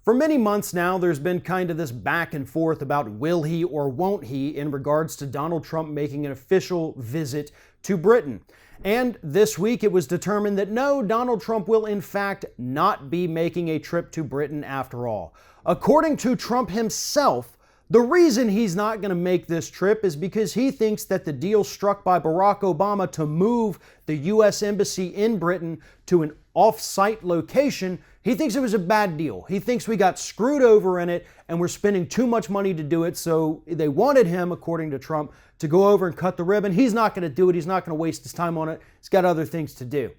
For many months now, there's been kind of this back and forth about will he or won't he in regards to Donald Trump making an official visit to Britain. And this week it was determined that no, Donald Trump will in fact not be making a trip to Britain after all. According to Trump himself, the reason he's not going to make this trip is because he thinks that the deal struck by Barack Obama to move the U.S. Embassy in Britain to an off-site location, he thinks it was a bad deal. He thinks we got screwed over in it and we're spending too much money to do it. So they wanted him, according to Trump, to go over and cut the ribbon. He's not going to do it. He's not going to waste his time on it. He's got other things to do.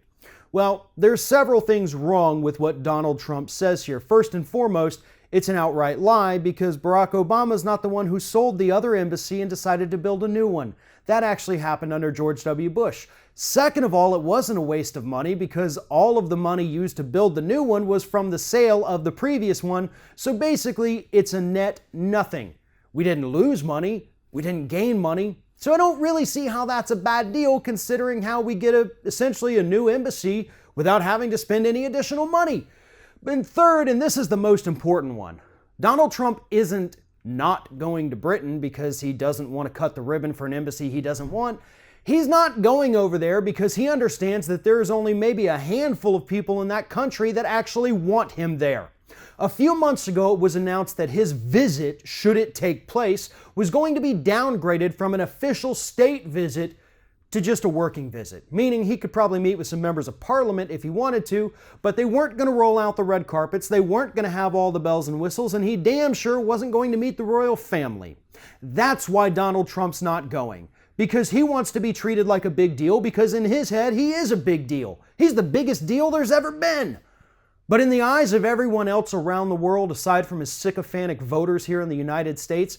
Well, there's several things wrong with what Donald Trump says here. First and foremost, it's an outright lie because Barack Obama is not the one who sold the other embassy and decided to build a new one. That actually happened under George W. Bush. Second of all, it wasn't a waste of money because all of the money used to build the new one was from the sale of the previous one. So basically, it's a net nothing. We didn't lose money. We didn't gain money. So I don't really see how that's a bad deal considering how we get essentially a new embassy without having to spend any additional money. And third, and this is the most important one, Donald Trump isn't not going to Britain because he doesn't want to cut the ribbon for an embassy he doesn't want. He's not going over there because he understands that there's only maybe a handful of people in that country that actually want him there. A few months ago, it was announced that his visit, should it take place, was going to be downgraded from an official state visit to just a working visit, meaning he could probably meet with some members of parliament if he wanted to, but they weren't going to roll out the red carpets, they weren't going to have all the bells and whistles, and he damn sure wasn't going to meet the royal family. That's why Donald Trump's not going, because he wants to be treated like a big deal, because in his head, he is a big deal. He's the biggest deal there's ever been. But in the eyes of everyone else around the world, aside from his sycophantic voters here in the United States,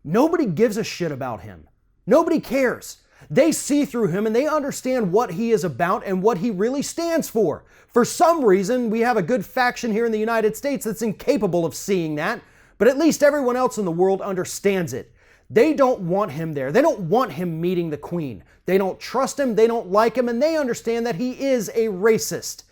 nobody gives a shit about him. Nobody cares. They see through him and they understand what he is about and what he really stands for. For some reason, we have a good faction here in the United States that's incapable of seeing that, but at least everyone else in the world understands it. They don't want him there. They don't want him meeting the Queen. They don't trust him, they don't like him, and they understand that he is a racist.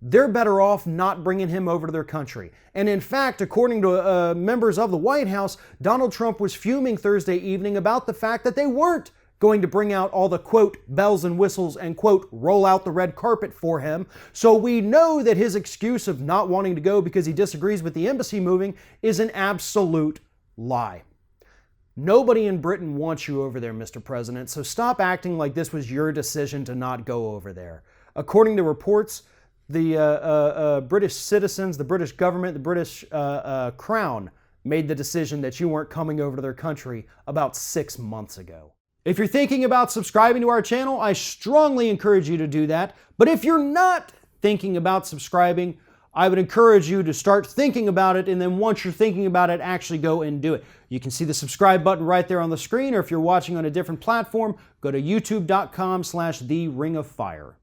They're better off not bringing him over to their country. And in fact, according to members of the White House, Donald Trump was fuming Thursday evening about the fact that they weren't going to bring out all the, quote, bells and whistles and, quote, roll out the red carpet for him. So we know that his excuse of not wanting to go because he disagrees with the embassy moving is an absolute lie. Nobody in Britain wants you over there, Mr. President, so stop acting like this was your decision to not go over there. According to reports, the British citizens, the British government, the British Crown made the decision that you weren't coming over to their country about 6 months ago. If you're thinking about subscribing to our channel, I strongly encourage you to do that. But if you're not thinking about subscribing, I would encourage you to start thinking about it, and then once you're thinking about it, actually go and do it. You can see the subscribe button right there on the screen, or if you're watching on a different platform, go to youtube.com/theringofFire.